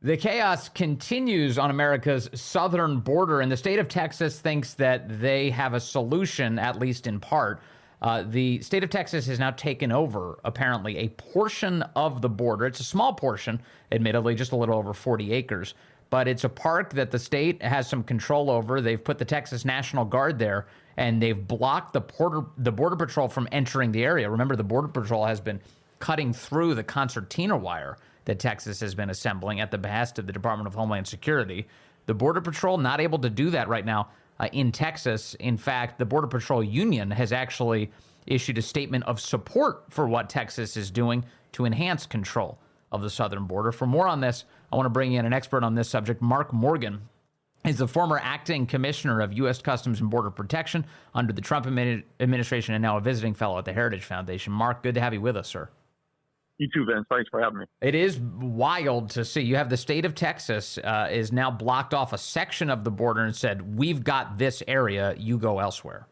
The chaos continues on America's southern border, and the state of Texas thinks that they have a solution, at least in part. The state of Texas has now taken over, apparently, a portion of the border. It's a small portion, admittedly, just a little over 40 acres. But it's a park that the state has some control over. They've put the Texas National Guard there, and they've blocked the Border Patrol from entering the area. Remember, the Border Patrol has been cutting through the concertina wire that Texas has been assembling at the behest of the Department of Homeland Security. The Border Patrol not able to do that right now in Texas. In fact, the Border Patrol Union has actually issued a statement of support for what Texas is doing to enhance control of the southern border. For more on this, I want to bring in an expert on this subject. Mark Morgan is the former acting commissioner of U.S. Customs and Border Protection under the Trump administration and now a visiting fellow at the Heritage Foundation. Mark, good to have you with us, sir. You too, Vince. Thanks for having me. It is wild to see. You have the state of Texas is now blocked off a section of the border and said, we've got this area, you go elsewhere.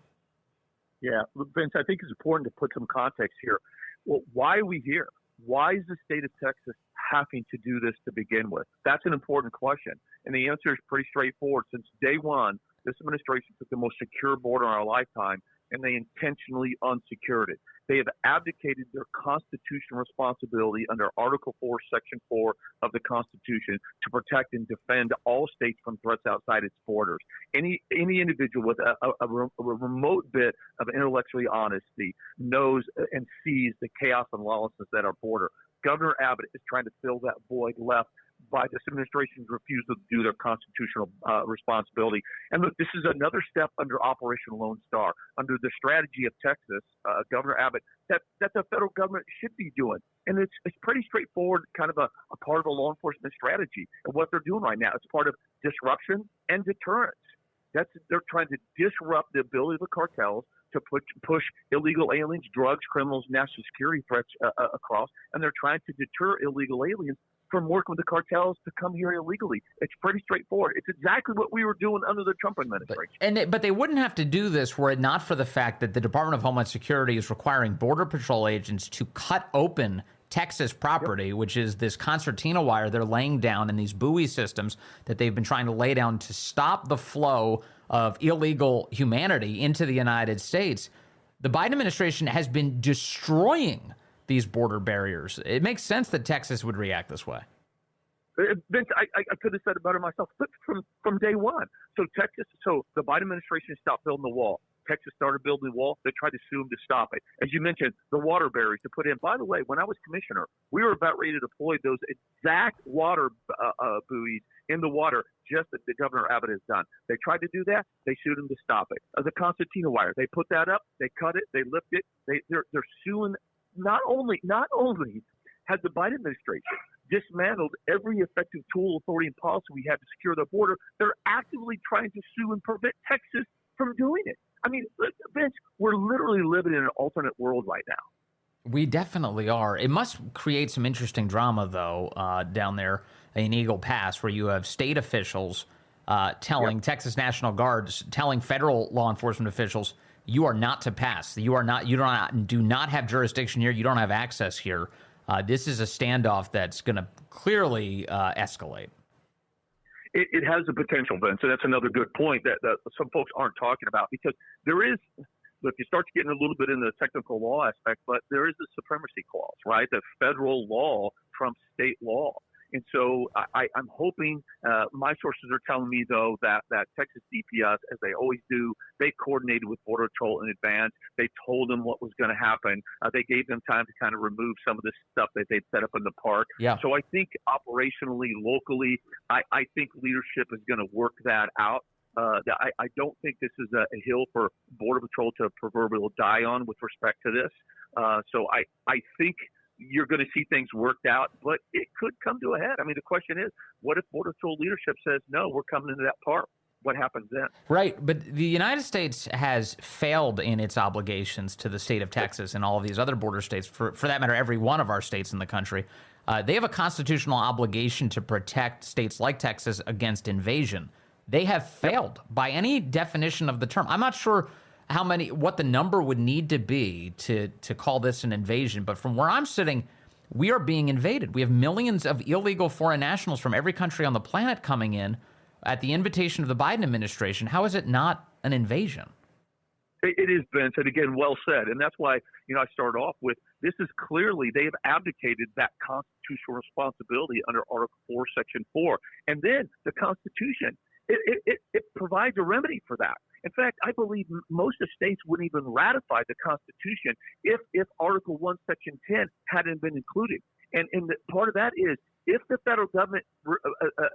Yeah, Vince, I think it's important to put some context here. Well, why are we here? Why is the state of Texas having to do this to begin with? That's an important question. And the answer is pretty straightforward. Since day one, this administration took the most secure border in our lifetime, and they intentionally unsecured it. They have abdicated their constitutional responsibility under Article 4, Section 4 of the Constitution to protect and defend all states from threats outside its borders. Any individual with a remote bit of intellectually honesty knows and sees the chaos and lawlessness at our border. Governor Abbott is trying to fill that void left by this administration's refusal to do their constitutional responsibility. And look, this is another step under Operation Lone Star, under the strategy of Texas, Governor Abbott, that the federal government should be doing. And it's pretty straightforward, kind of a part of a law enforcement strategy. And what they're doing right now, it's part of disruption and deterrence. They're trying to disrupt the ability of the cartels to push illegal aliens, drugs, criminals, national security threats across, and they're trying to deter illegal aliens from working with the cartels to come here illegally. It's pretty straightforward. It's exactly what we were doing under the Trump administration. But they wouldn't have to do this were it not for the fact that the Department of Homeland Security is requiring Border Patrol agents to cut open Texas property, which is this concertina wire they're laying down in these buoy systems that they've been trying to lay down to stop the flow of illegal humanity into the United States. The Biden administration has been destroying these border barriers. It makes sense that Texas would react this way. Vince, I could have said it better myself, but from day one. So the Biden administration stopped building the wall. Texas started building the wall. They tried to sue them to stop it. As you mentioned, the water barriers to put in. By the way, when I was commissioner, we were about ready to deploy those exact water buoys in the water, just as the Governor Abbott has done. They tried to do that. They sued them to stop it. The concertina wire, they put that up. They cut it. They lift it. They're suing. Not only has the Biden administration dismantled every effective tool, authority, and policy we have to secure the border, they're actively trying to sue and prevent Texas from doing it. I mean, Vince, we're literally living in an alternate world right now. We definitely are. It must create some interesting drama, though, down there in Eagle Pass, where you have state officials telling Texas National Guards, telling federal law enforcement officials, you are not to pass. You do not have jurisdiction here. You don't have access here. This is a standoff that's going to clearly escalate. It has the potential, Vince, and that's another good point that some folks aren't talking about, because there is, look, you start getting a little bit in the technical law aspect, but there is a supremacy clause, right? The federal law trumps state law. And so I'm hoping, my sources are telling me, though, that Texas DPS, as they always do, they coordinated with Border Patrol in advance. They told them what was going to happen. They gave them time to kind of remove some of this stuff that they'd set up in the park. Yeah. So I think operationally, locally, I think leadership is going to work that out. I don't think this is a hill for Border Patrol to proverbially die on with respect to this. So I think you're going to see things worked out, but it could come to a head. I mean, the question is, what if Border Patrol leadership says, no, we're coming into that park? What happens then? Right. But the United States has failed in its obligations to the state of Texas and all of these other border states, for that matter, every one of our states in the country. They have a constitutional obligation to protect states like Texas against invasion. They have failed by any definition of the term. I'm not sure what the number would need to be to call this an invasion. But from where I'm sitting, we are being invaded. We have millions of illegal foreign nationals from every country on the planet coming in at the invitation of the Biden administration. How is it not an invasion? It is, Vince, and again, well said. And that's why, I started off with this is clearly they have abdicated that constitutional responsibility under Article 4, Section 4. And then the Constitution, it provides a remedy for that. In fact, I believe most of the states wouldn't even ratify the Constitution if Article 1, Section 10 hadn't been included. And part of that is if the federal government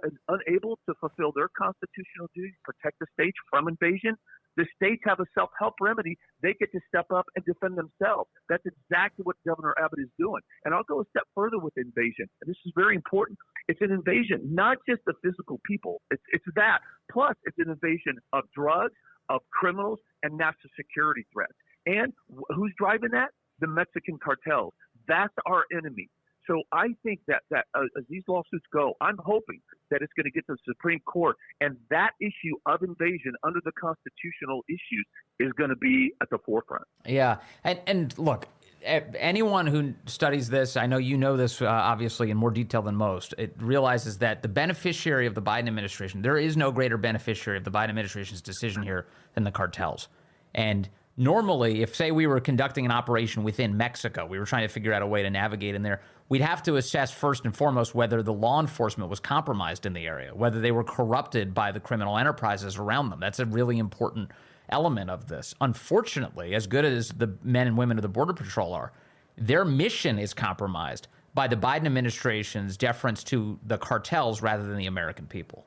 is unable to fulfill their constitutional duty to protect the states from invasion, the states have a self-help remedy. They get to step up and defend themselves. That's exactly what Governor Abbott is doing. And I'll go a step further with invasion. And this is very important. It's an invasion, not just of physical people. It's that. Plus, it's an invasion of drugs, of criminals, and national security threats. And who's driving that? The Mexican cartels. That's our enemy. So I think that as these lawsuits go, I'm hoping that it's going to get to the Supreme Court, and that issue of invasion under the constitutional issues is going to be at the forefront. Yeah, and look, anyone who studies this, I know you know this obviously in more detail than most, it realizes that the beneficiary of the Biden administration, there is no greater beneficiary of the Biden administration's decision here than the cartels. And normally, if, say, we were conducting an operation within Mexico, we were trying to figure out a way to navigate in there, we'd have to assess first and foremost whether the law enforcement was compromised in the area, whether they were corrupted by the criminal enterprises around them. That's a really important element of this. Unfortunately, as good as the men and women of the Border Patrol are, their mission is compromised by the Biden administration's deference to the cartels rather than the American people.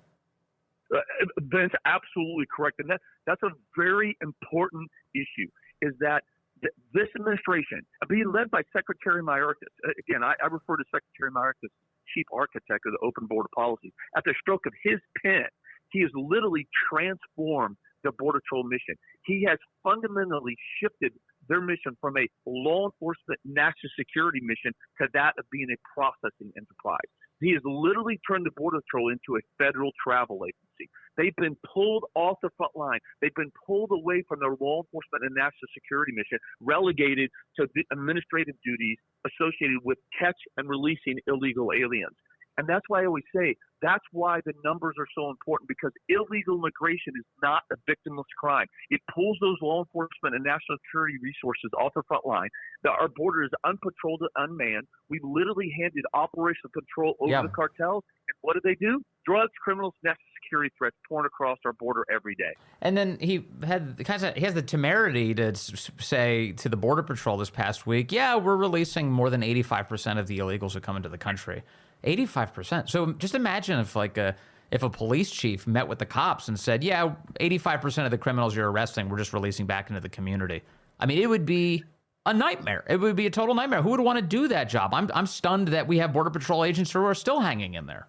Vince, absolutely correct. And that's a very important issue, is that this administration, being led by Secretary Mayorkas, again, I refer to Secretary Mayorkas, chief architect of the open border policy. At the stroke of his pen, he has literally transformed the Border Patrol mission. He has fundamentally shifted their mission from a law enforcement national security mission to that of being a processing enterprise. He has literally turned the Border Patrol into a federal travel agency. They've been pulled off the front line. They've been pulled away from their law enforcement and national security mission, relegated to administrative duties associated with catch and releasing illegal aliens. And that's why I always say that's why the numbers are so important, because illegal immigration is not a victimless crime. It pulls those law enforcement and national security resources off the front line. Our border is unpatrolled and unmanned. We literally handed operational control over the cartels. And what do? Drugs, criminals, national security threats pouring across our border every day. And then he has the temerity to say to the Border Patrol this past week, yeah, we're releasing more than 85% of the illegals who come into the country. 85%. So just imagine if if a police chief met with the cops and said, yeah, 85% of the criminals you're arresting, we're just releasing back into the community. I mean, it would be a nightmare. It would be a total nightmare. Who would want to do that job? I'm stunned that we have Border Patrol agents who are still hanging in there.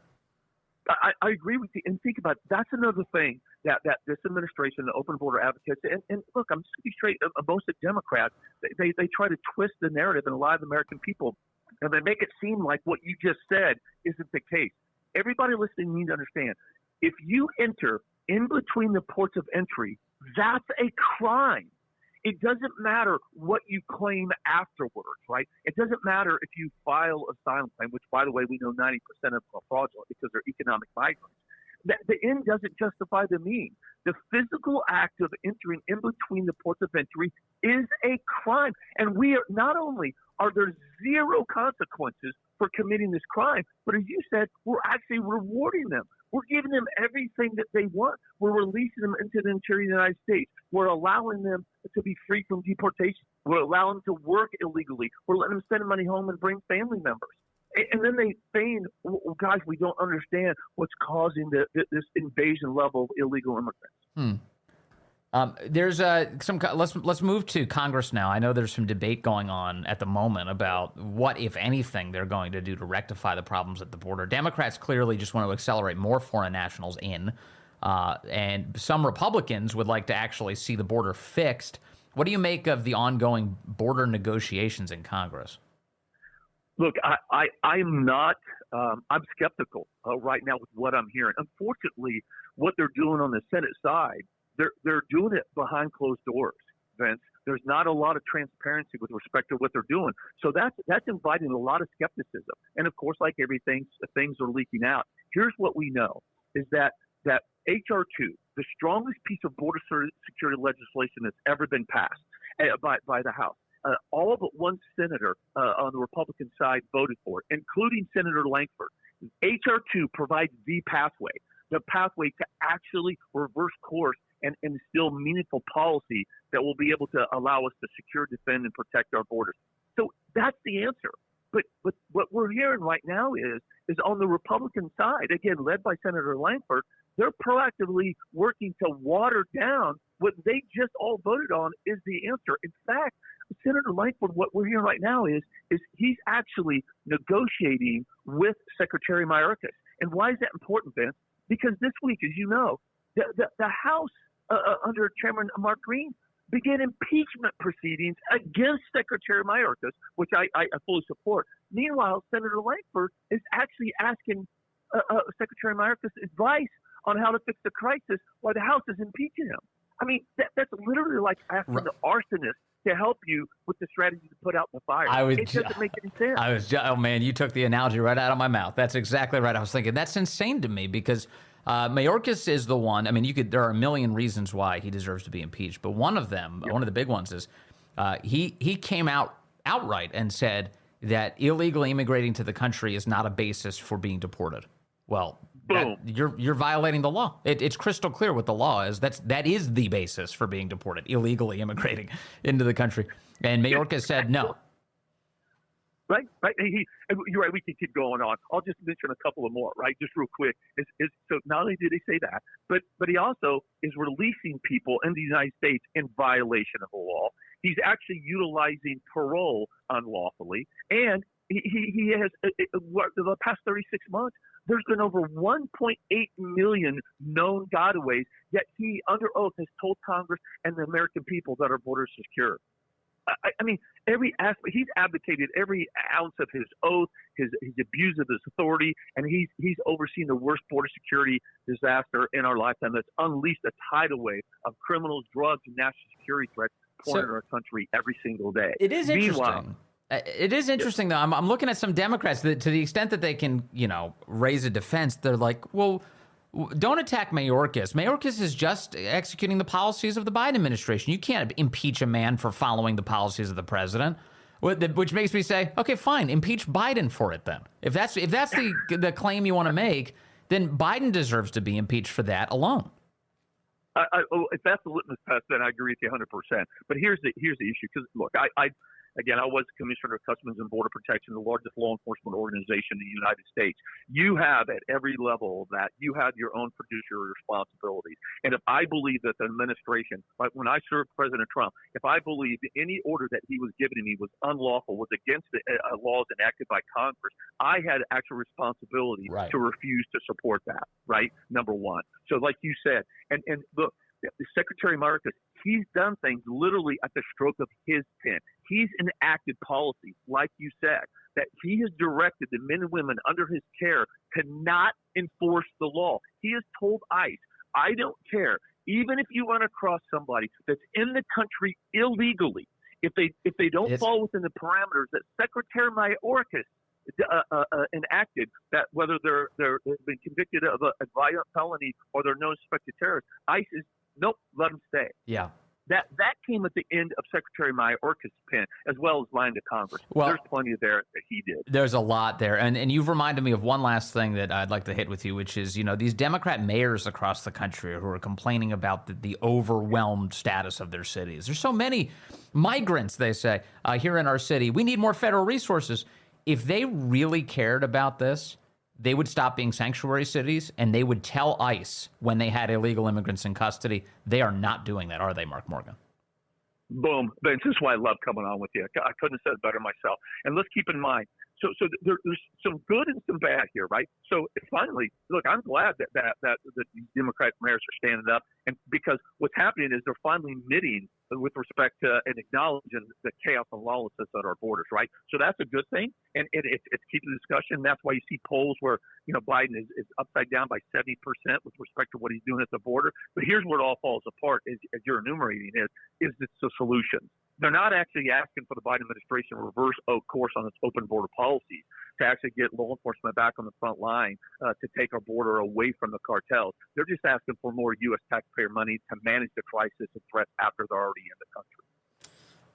I agree with you. And think about it. That's another thing that this administration, the open border advocates, and look, I'm just going to be straight. Most of Democrats, they try to twist the narrative and a lot of American people, and they make it seem like what you just said isn't the case. Everybody listening needs to understand, if you enter in between the ports of entry, that's a crime. It doesn't matter what you claim afterwards, right? It doesn't matter if you file asylum claim, which, by the way, we know 90% of them are fraudulent because they're economic migrants. The end doesn't justify the means. The physical act of entering in between the ports of entry is a crime. And we are not only are there zero consequences for committing this crime, but as you said, we're actually rewarding them. We're giving them everything that they want. We're releasing them into the interior of the United States. We're allowing them to be free from deportation. We're allowing them to work illegally. We're letting them send money home and bring family members. And then they feign, well, guys, we don't understand what's causing this invasion level of illegal immigrants. There's let's move to Congress now. I know there's some debate going on at the moment about what, if anything, they're going to do to rectify the problems at the border. Democrats clearly just want to accelerate more foreign nationals in, and some Republicans would like to actually see the border fixed. What do you make of the ongoing border negotiations in Congress? Look, I'm not. I'm skeptical right now with what I'm hearing. Unfortunately, what they're doing on the Senate side, they're doing it behind closed doors. Vince. There's not a lot of transparency with respect to what they're doing. So that's inviting a lot of skepticism. And of course, like everything, things are leaking out. Here's what we know is that H.R. 2, the strongest piece of border security legislation that's ever been passed by the House, all but one senator on the Republican side voted for it, including Senator Lankford. H.R. 2 provides the pathway to actually reverse course and instill meaningful policy that will be able to allow us to secure, defend, and protect our borders. So that's the answer. But what we're hearing right now is on the Republican side, again, led by Senator Lankford, they're proactively working to water down what they just all voted on is the answer. In fact, Senator Lankford, what we're hearing right now is he's actually negotiating with Secretary Mayorkas. And why is that important, Vince? Because this week, as you know, the House under Chairman Mark Green began impeachment proceedings against Secretary Mayorkas, which I fully support. Meanwhile, Senator Lankford is actually asking Secretary Mayorkas advice on how to fix the crisis while the House is impeaching him. I mean, that's literally like asking the arsonist to help you with the strategy to put out the fire. It doesn't make any sense. Oh man, you took the analogy right out of my mouth. That's exactly right. I was thinking that's insane to me because Mayorkas is the one. I mean, there are a million reasons why he deserves to be impeached, but one of them, one of the big ones, is he came out outright and said that illegally immigrating to the country is not a basis for being deported. Well, you're violating the law. It's crystal clear what the law is. That is the basis for being deported, illegally immigrating into the country. And Mayorkas said no. Right. You're right. We can keep going on. I'll just mention a couple of more, right? Just real quick. So not only did he say that, but he also is releasing people in the United States in violation of the law. He's actually utilizing parole unlawfully, and he has the past 36 months. There's been over 1.8 million known gotaways, yet he, under oath, has told Congress and the American people that our borders are secure. I mean, every aspect, he's abdicated every ounce of his oath, his abuse of his authority, and he's overseen the worst border security disaster in our lifetime that's unleashed a tidal wave of criminals, drugs, and national security threats pouring in our country every single day. It is interesting. It is interesting, though. I'm looking at some Democrats that, to the extent that they can, raise a defense, they're like, well, don't attack Mayorkas. Mayorkas is just executing the policies of the Biden administration. You can't impeach a man for following the policies of the president, which makes me say, okay, fine, impeach Biden for it then. If that's the claim you want to make, then Biden deserves to be impeached for that alone. If that's the litmus test, then I agree with you 100%. But here's the issue, because look, I was Commissioner of Customs and Border Protection, the largest law enforcement organization in the United States. You have, at every level of that, you have your own fiduciary responsibilities. And if I believe that the administration, like when I served President Trump, if I believed any order that he was giving me was unlawful, was against the laws enacted by Congress, I had actual responsibility to refuse to support that, right? Number one. So like you said, and look, Secretary Mayorkas, he's done things literally at the stroke of his pen. He's enacted policies, like you said, that he has directed the men and women under his care to not enforce the law. He has told ICE, I don't care, even if you run across somebody that's in the country illegally, if they don't fall within the parameters that Secretary Mayorkas enacted, that whether they've been convicted of a violent felony or they're known suspected terrorists, ICE is nope, let them stay. Yeah. That came at the end of Secretary Mayorkas' pen, as well as lying to Congress. Well, there's plenty there that he did. There's a lot there. And you've reminded me of one last thing that I'd like to hit with you, which is, these Democrat mayors across the country who are complaining about the overwhelmed status of their cities. There's so many migrants, they say, here in our city. We need more federal resources. If they really cared about this, they would stop being sanctuary cities, and they would tell ICE when they had illegal immigrants in custody. They are not doing that, are they, Mark Morgan? Boom. Vince, this is why I love coming on with you. I couldn't have said it better myself. And let's keep in mind, There's some good and some bad here, right? So finally, look, I'm glad that the Democratic mayors are standing up, and because what's happening is they're finally admitting with respect to and acknowledging the chaos and lawlessness at our borders, right? So that's a good thing, and it's keeping the discussion. That's why you see polls where Biden is upside down by 70% with respect to what he's doing at the border. But here's where it all falls apart, as you're enumerating is it's the solution. They're not actually asking for the Biden administration to reverse course on its open border policy to actually get law enforcement back on the front line to take our border away from the cartels. They're just asking for more U.S. taxpayer money to manage the crisis and threats after they're already in the country.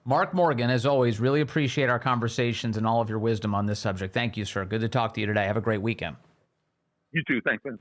Mark Morgan, as always, really appreciate our conversations and all of your wisdom on this subject. Thank you, sir. Good to talk to you today. Have a great weekend. You too. Thanks, Ben.